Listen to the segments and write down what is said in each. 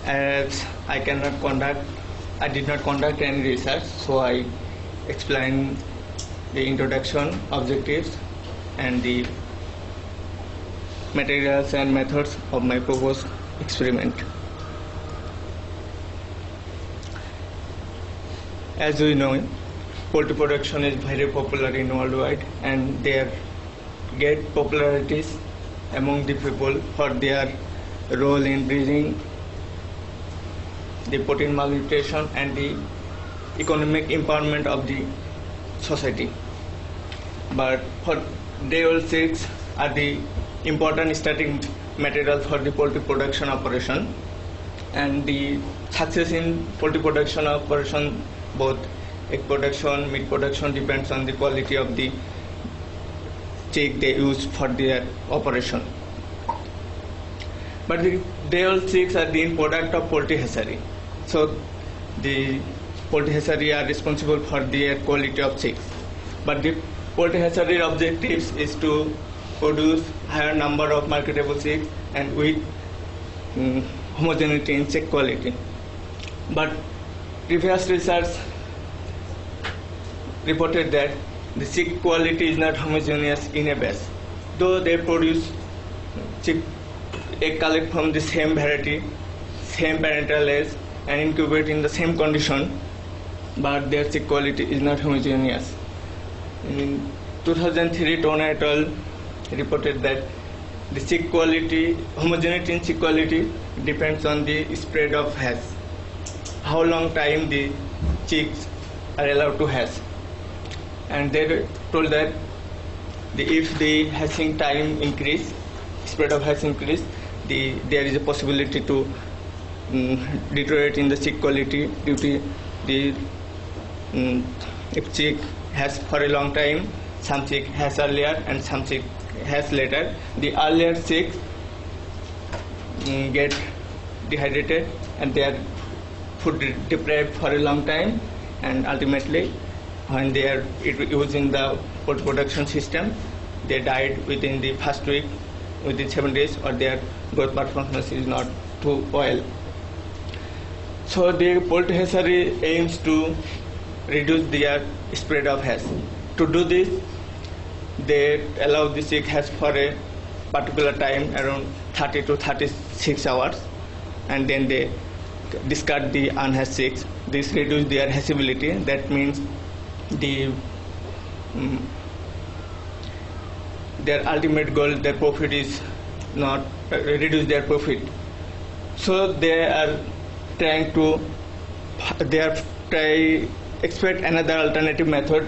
As I did not conduct any research, so I explain the introduction, objectives, and the materials and methods of my proposed experiment. As we know, poultry production is very popular in worldwide, and they get popularities among the people for their role in breeding, the protein malnutrition, and the economic empowerment of the society. But for day-old chicks are the important starting material for the poultry production operation, and the success in poultry production operation, both egg production, meat production, depends on the quality of the chick they use for their operation. But the day-old chicks are the end product of poultry hatchery. So the poultry hatchery are responsible for their quality of chicks. But the poultry hatchery objectives is to produce higher number of marketable chicks and with homogeneity in chick quality. But previous research reported that the chick quality is not homogeneous in a batch. Though they produce chick egg collect from the same variety, same parental age, and incubate in the same condition, but their chick quality is not homogeneous. In 2003, Tona et al. Reported that the chick quality, homogeneity in chick quality depends on the spread of hatch. How long time the chicks are allowed to hatch. And they told that if the hatching time increase, spread of hatch increase, there is a possibility to deteriorate in the chick quality due to the if chick has for a long time, some chick has earlier and some chick has later. The earlier chicks get dehydrated and they are food deprived for a long time, and ultimately when they are using the poultry production system, they died within the first week, within 7 days, or their growth performance is not too well. So the poultry hatchery aims to reduce their spread of hatch. To do this, they allow the chick hatch for a particular time, around 30 to 36 hours, and then they discard the unhatched chicks. This reduces their hatchability. That means their ultimate goal, their profit is not reduce their profit. So they are trying to expect another alternative method.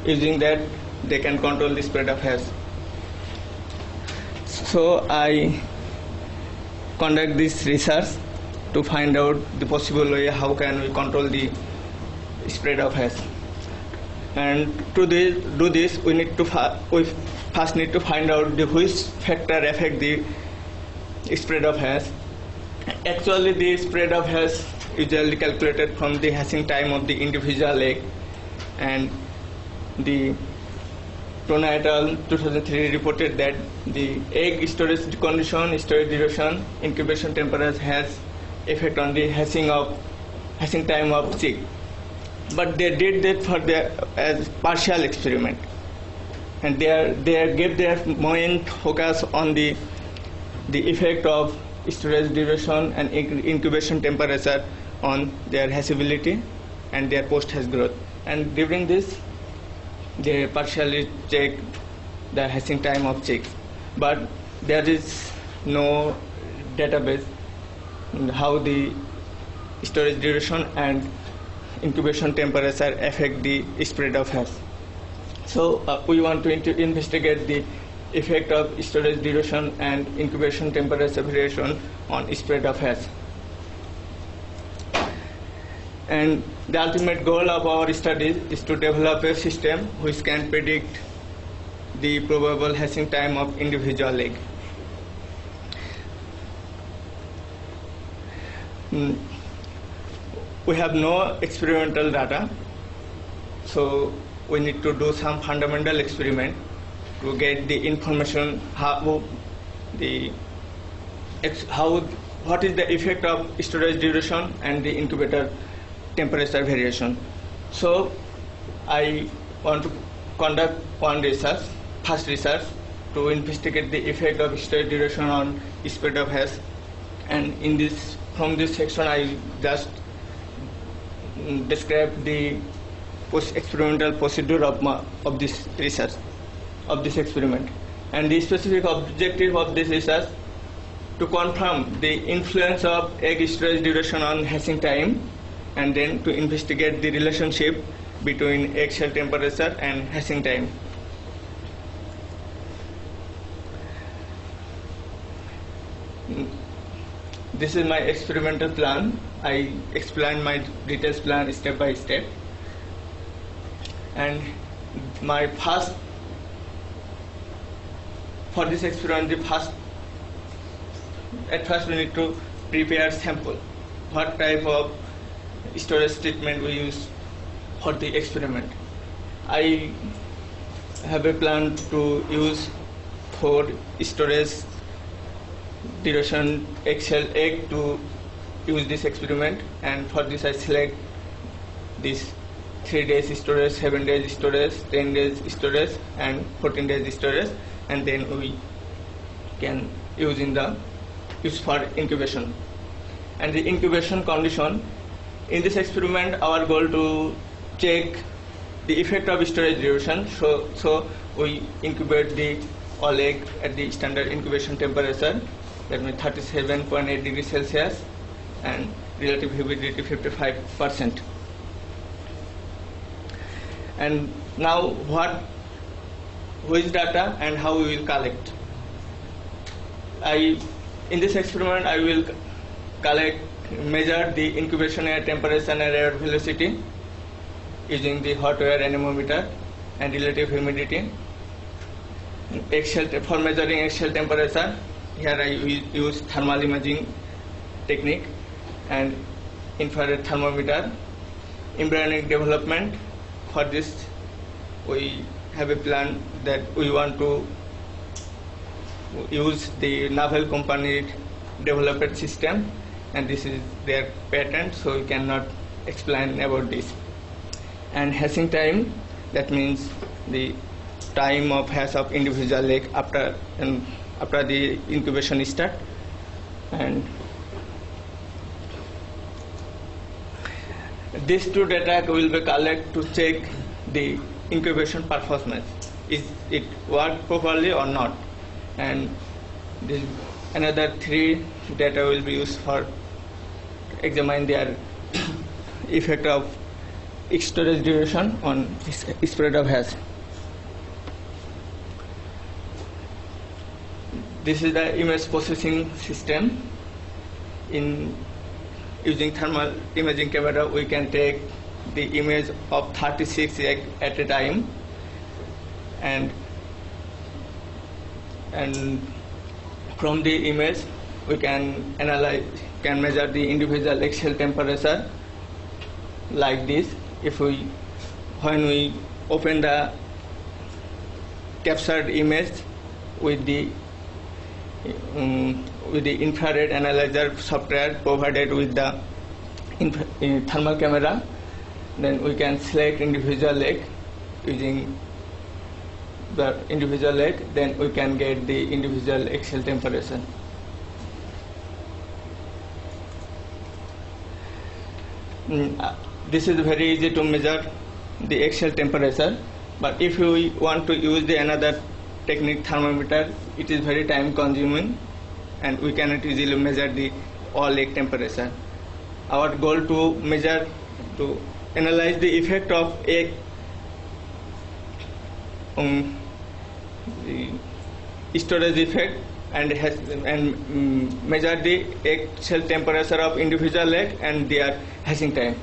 Using that, they can control the spread of hatch. So I conduct this research to find out the possible way how can we control the spread of hatch. And to do this, we first need to find out which factor affect the spread of hatch. Actually, the spread of hatch usually calculated from the hatching time of the individual egg, and the Tona et al. 2003 reported that the egg storage condition, storage duration, incubation temperature has effect on the hatching time of chick. But they did that for as partial experiment, and they gave their main focus on the effect of storage duration and incubation temperature on their hatchability and their post-hatch growth. And during this, they partially checked the hatching time of chicks, but there is no database how the storage duration and incubation temperature affect the spread of hatch. So we want to investigate the effect of storage duration and incubation temperature variation on spread of hatch. And the ultimate goal of our study is to develop a system which can predict the probable hatching time of individual egg. We have no experimental data, so we need to do some fundamental experiment to get the information how what is the effect of storage duration and the incubator temperature variation. So I want to conduct one research, first research, to investigate the effect of storage duration on spread of hash. And from this section I just describe the experimental procedure of this research, of this experiment. And the specific objective of this research to confirm the influence of egg storage duration on hatching time, and then to investigate the relationship between egg shell temperature and hatching time. This is my experimental plan. I explain my detailed plan step by step. And for this experiment, at first we need to prepare sample. What type of storage treatment we use for the experiment. I have a plan to use 4 storage duration eggshell egg to use this experiment, and for this I select this 3 days storage, 7 days storage, 10 days storage, and 14 days storage, and then we can use for incubation. And the incubation condition in this experiment, our goal to check the effect of storage duration. So we incubate the all egg at the standard incubation temperature, that means 37.8 degrees Celsius, and relative humidity 55%. And now which data and how we will collect. In this experiment I will measure the incubation air temperature and air velocity using the hot air anemometer and relative humidity. For measuring eggshell temperature, here I use thermal imaging technique and infrared thermometer. Embryonic development, for this we have a plan that we want to use the Naval company developed system, and this is their patent, so we cannot explain about this. And hatching time, that means the time of hatch of individual egg after the incubation start. And these 2 data will be collected to check the incubation performance. Is it work properly or not? And another 3 data will be used for examine their effect of storage duration on spread of hash. This is the image processing system. In using thermal imaging camera, we can take the image of 36 eggs at a time, and from the image we can measure the individual eggshell temperature like this. When we open the captured image with the infrared analyzer software provided with the thermal camera, then we can select individual egg. Using the individual egg, then we can get the individual eggshell temperature. This is very easy to measure the eggshell temperature, but if we want to use another technique, thermometer, it is very time consuming and we cannot easily measure the all egg temperature. Our goal to analyze the effect of egg the storage effect and measure the egg shell temperature of individual egg and their hatching time.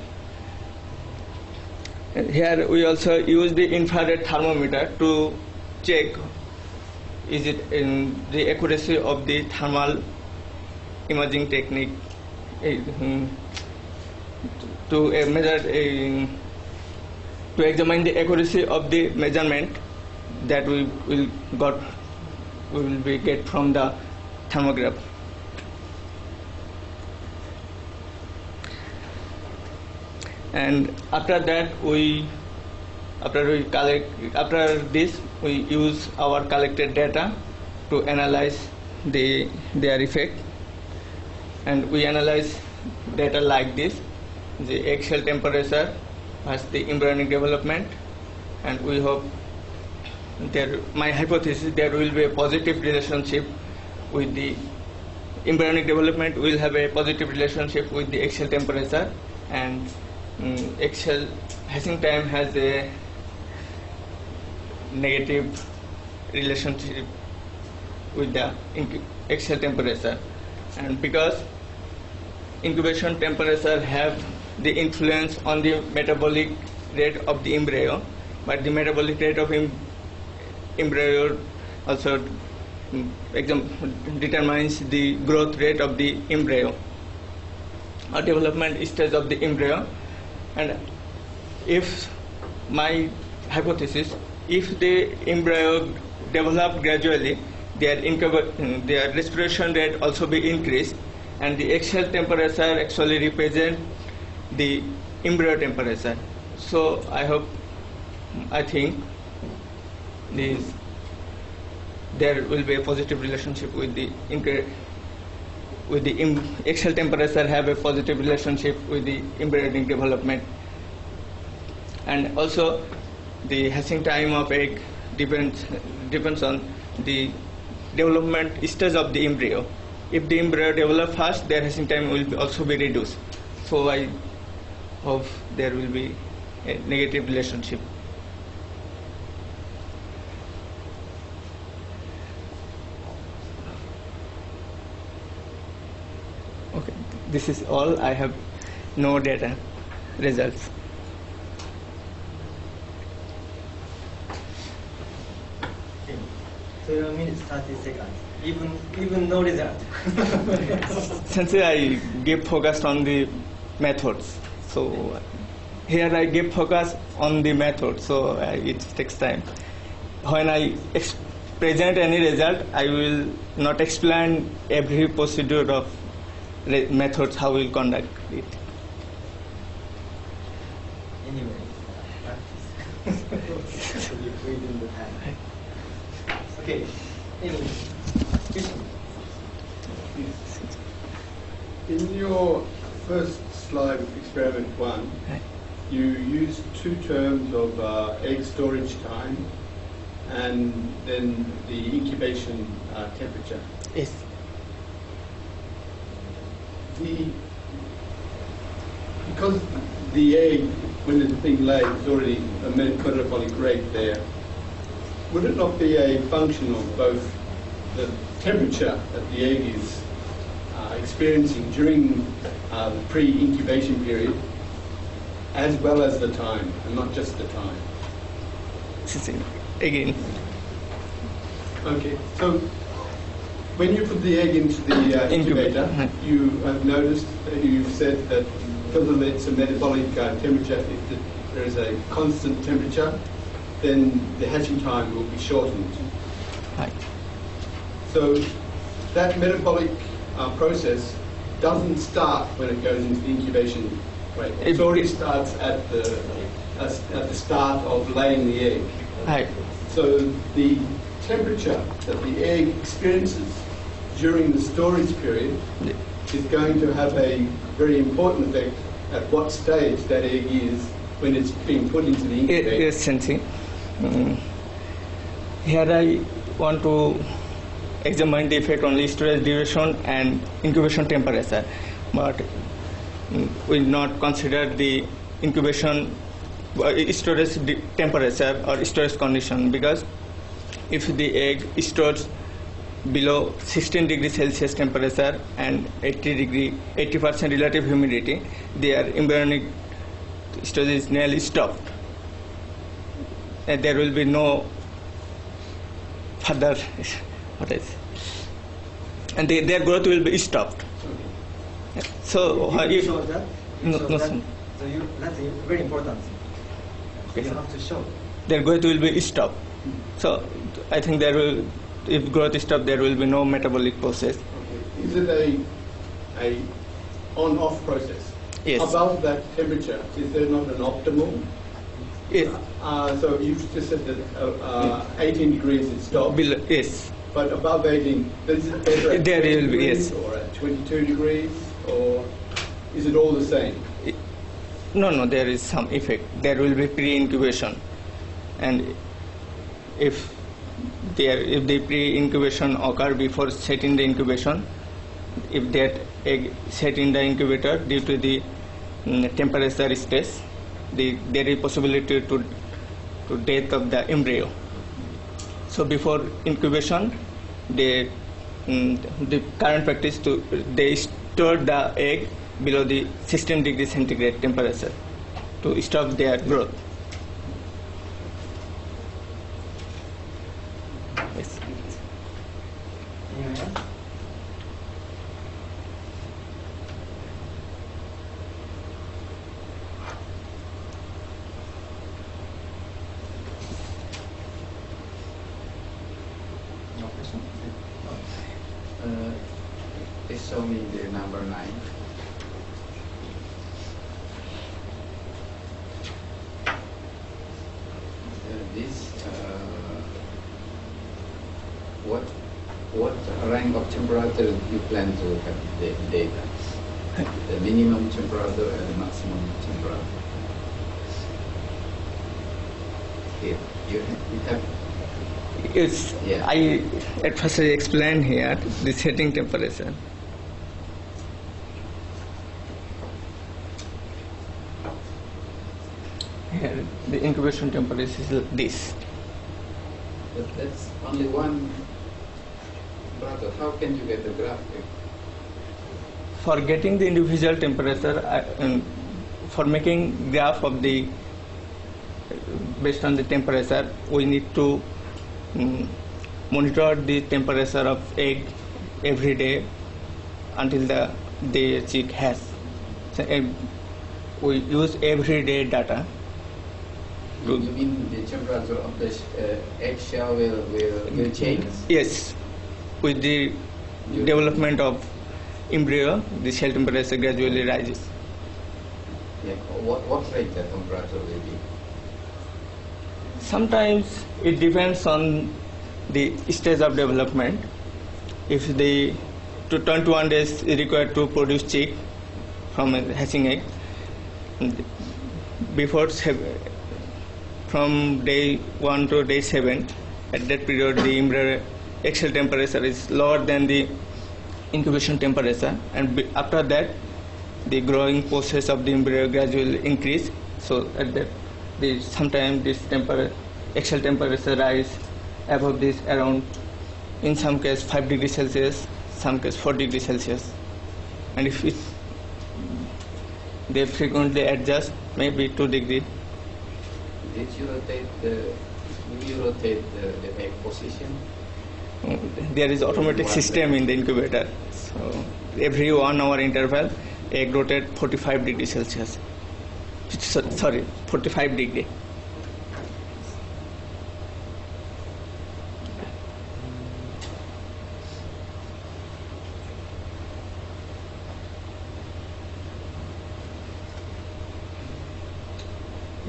Here we also use the infrared thermometer to check is it in the accuracy of the thermal imaging technique to examine the accuracy of the measurement that we will get from the thermograph. And after that after this we use our collected data to analyze their effect, and we analyze data like this: the egg shell temperature as the embryonic development, and we hope my hypothesis there will be a positive relationship with the embryonic development, will have a positive relationship with the egg shell temperature, and egg shell hatching time has a negative relationship with the egg shell temperature. And because incubation temperature have the influence on the metabolic rate of the embryo, but the metabolic rate of embryo also determines the growth rate of the embryo or development stage of the embryo. And if my hypothesis, if the embryo develop gradually, their respiration rate also be increased, and the egg shell temperature actually represent the embryo temperature. So I think there will be a positive relationship with the egg shell temperature, have a positive relationship with the embryonic development. And also the hatching time of egg depends on the development stage of the embryo. If the embryo develops fast, their hatching time will also be reduced. So I hope there will be a negative relationship. Okay, this is all. I have no data results. So you mean 30 seconds, even no result. Since I give focus on the methods, so here I give focus on the method, so it takes time. When I present any result, I will not explain every procedure of methods, how we will conduct it. Anyway, practice. Within the time. Okay. Anyway. In your first slide, experiment 1, you used two terms of egg storage time and then the incubation temperature. Yes. Because the egg, when it's being laid, is already a metabolic rate there, would it not be a function of both the temperature that the egg is experiencing during the pre-incubation period, as well as the time, and not just the time? Again. Okay, so when you put the egg into the incubator, you have noticed, you've said that because it's a metabolic temperature, if there is a constant temperature, then the hatching time will be shortened. Right. So that metabolic process doesn't start when it goes into the incubation rate. It already starts at the start of laying the egg. Right. So the temperature that the egg experiences during the storage period is going to have a very important effect at what stage that egg is when it's being put into the incubator. Yes, Sensei. Here I want to examine the effect on the storage duration and incubation temperature, but we will not consider the incubation storage temperature or storage condition, because if the egg stores below 16 degrees Celsius temperature and 80% relative humidity, their embryonic storage is nearly stopped, and there will be no further and their growth will be stopped. So you show that? No. So that's very important. Okay. You have to show. Their growth will be stopped. So I think if growth is stopped, there will be no metabolic process. Okay. Is it a on-off process? Yes. Above that temperature, is there not an optimal? Yes. So you just said that 18 degrees it stops. Yes. But above 18, is it better at There 20 will be, degrees yes. or at 22 degrees, or is it all the same? No, there is some effect. There will be pre-incubation, and if the pre-incubation occur before setting the incubation, if that egg set in the incubator due to the temperature stress, there is possibility to death of the embryo. So before incubation, the current practice they store the egg below the 16 degrees centigrade temperature to stop their growth. Yes. Anyone else? No question? Please show me the number 9. What rank of temperature you plan to have the data? The minimum temperature and the maximum temperature. Here, you have. Yes, Yeah. I at first I explained here the setting temperature. Here the incubation temperature is this. But that's only one temperature. How can you get the graph? For getting the individual temperature, for making graph of the based on the temperature, we need to monitor the temperature of egg every day until the chick has. So, we use everyday data. You mean the temperature of the eggshell will change? Yes, with the development of embryo, the cell temperature gradually rises. Yeah. What rate the temperature will be? Sometimes it depends on the stage of development. If the to 21 days is required to produce chick from a hatching egg, from day 1 to day 7, at that period the embryo egg cell temperature is lower than the incubation temperature, and after that the growing process of the embryo gradually increase. So at that sometimes this egg cell temperature rise above this around, in some case 5 degrees Celsius, some case 4 degrees Celsius, and if they frequently adjust, maybe 2 degrees. Did you rotate the egg position? There is automatic system in the incubator. So every 1 hour interval, egg rotate 45 degrees Celsius. Sorry, 45 degree.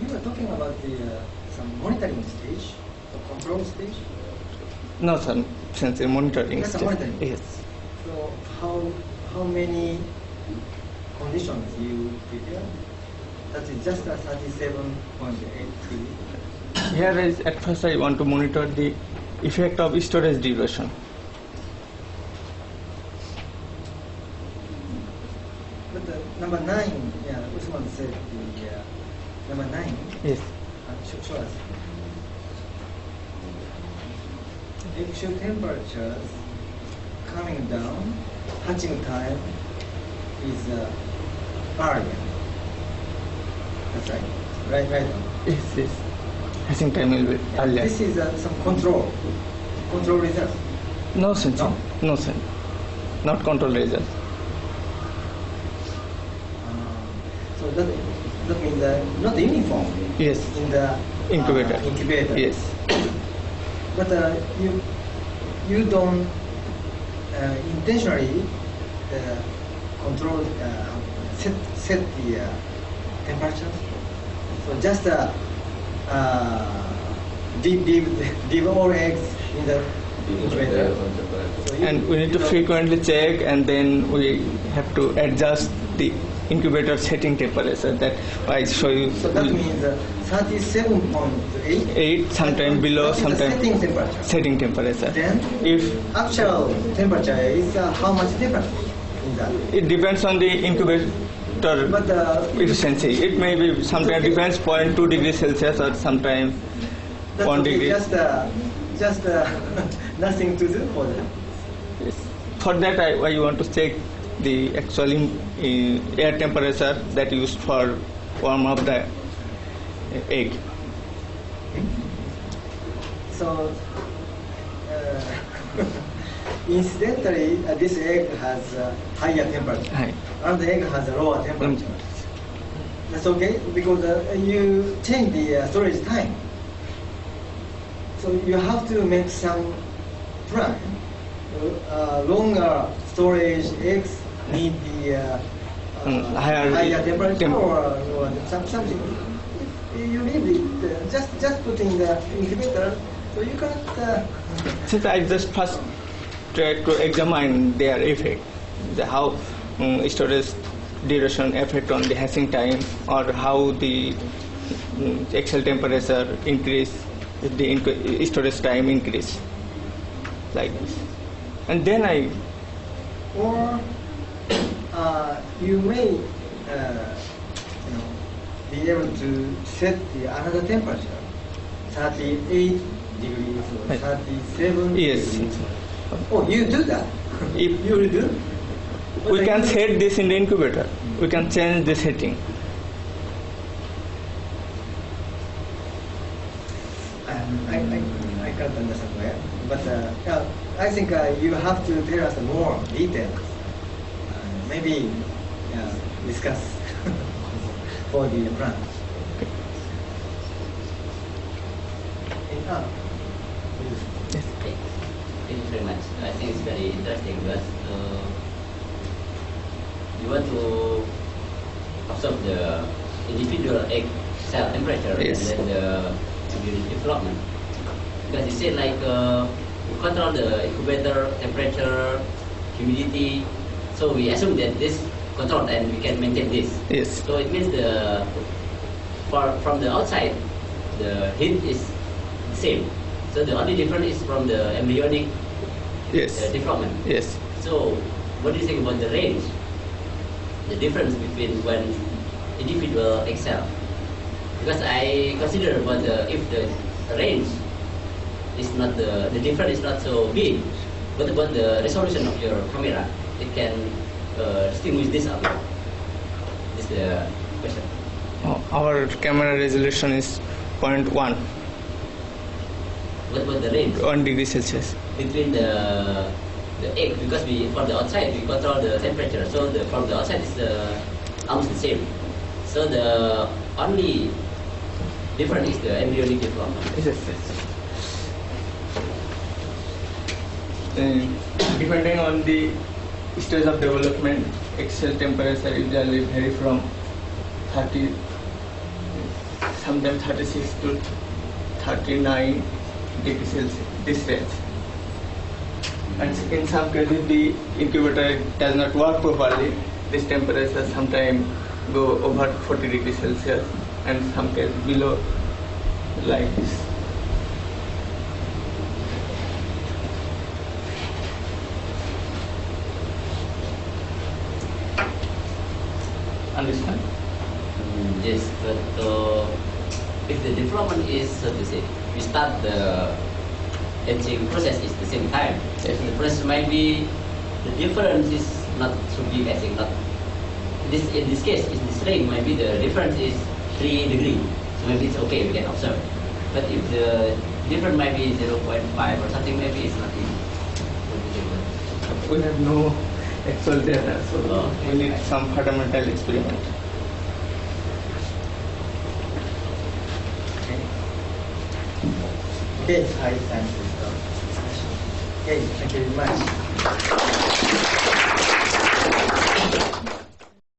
You were talking about some monitoring stage, or control stage. No, sir, since monitoring. That's a monitoring. Yes. So how many conditions you prepare? That is just a 37.8 degree. Here is at first I want to monitor the effect of storage duration. But number 9, yeah, Usman said number 9. Yes. Show us. Eggshell temperature coming down, hatching time is earlier. That's right. Right. Yes. Hatching time will be earlier. This is some control result. No, sir. No, sir. Not control result. So that means not uniform. Yes. In the incubator. Yes. But you don't intentionally control set the temperature. So just leave all eggs in the incubator. So And we need to frequently check, and then we have to adjust the incubator setting temperature. That I show you. So that means 37.8. 8, sometime below, That is the sometime setting temperature. setting temperature. Then If actual temperature is how much difference in that? it depends on the incubator But efficiency. It may be sometimes depends 0.2 degrees Celsius or sometimes that's 1 okay, degree. just nothing to do for that. For that, I want to check the actual air temperature that used for warm up the egg. So incidentally, this egg has higher temperature, Hi. and the egg has a lower temperature. That's okay because you change the storage time. So you have to make some plan. Longer storage eggs need the Higher temperature or something. If you leave it just put in the incubator, so you can't. Since I just first try to examine their effect, how storage duration affect on the hatching time, or how the actual temperature increase if the storage time increase, like this. And then Or you may be able to set another temperature, 38 degrees or Right. 37 Yes. degrees. Oh, you do that? If You will do? we But can I- set this in the incubator, we can change the setting. I can't understand where, but I think you have to tell us more details. Maybe discuss for the plan. Okay. Thank you very much. I think it's very interesting because you want to observe the individual egg cell temperature Yes. and then the embryo development. Because you said like you control the incubator temperature, humidity. So we assume that this controlled and we can maintain this. Yes. So it means from the outside, the heat is the same. So the only difference is from the embryonic Yes. development. Yes. So what do you think about the range? The difference between when individual egg cell? Because I consider about if the range is not the difference is not so big, what about the resolution of your camera? It can distinguish this out. This is the question. Our camera resolution is 0.1 What about the range 1 degree Celsius. between the egg? Because from the outside we control the temperature, so from the outside is almost the same. So the only difference is the embryonic development. Yes. Depending on the stage of development, egg cell temperature usually vary from 30, sometimes 36 to 39 degrees Celsius, this range. And in some cases, the incubator does not work properly. This temperature sometimes go over 40 degrees Celsius, and some cases below, like this. Understand? Yes, but if the development is, so to say, we start the etching process is the same time. Yes. The process might be, the difference is not so big, I think. Not this in this case, in this range, maybe the difference is 3 degrees. So maybe it's okay, we can observe. But if the difference might be 0.5 or something, maybe it's nothing. We have no actual data, so Oh, we need some fundamental experiment. Okay, I thank you. Okay, thank you very much.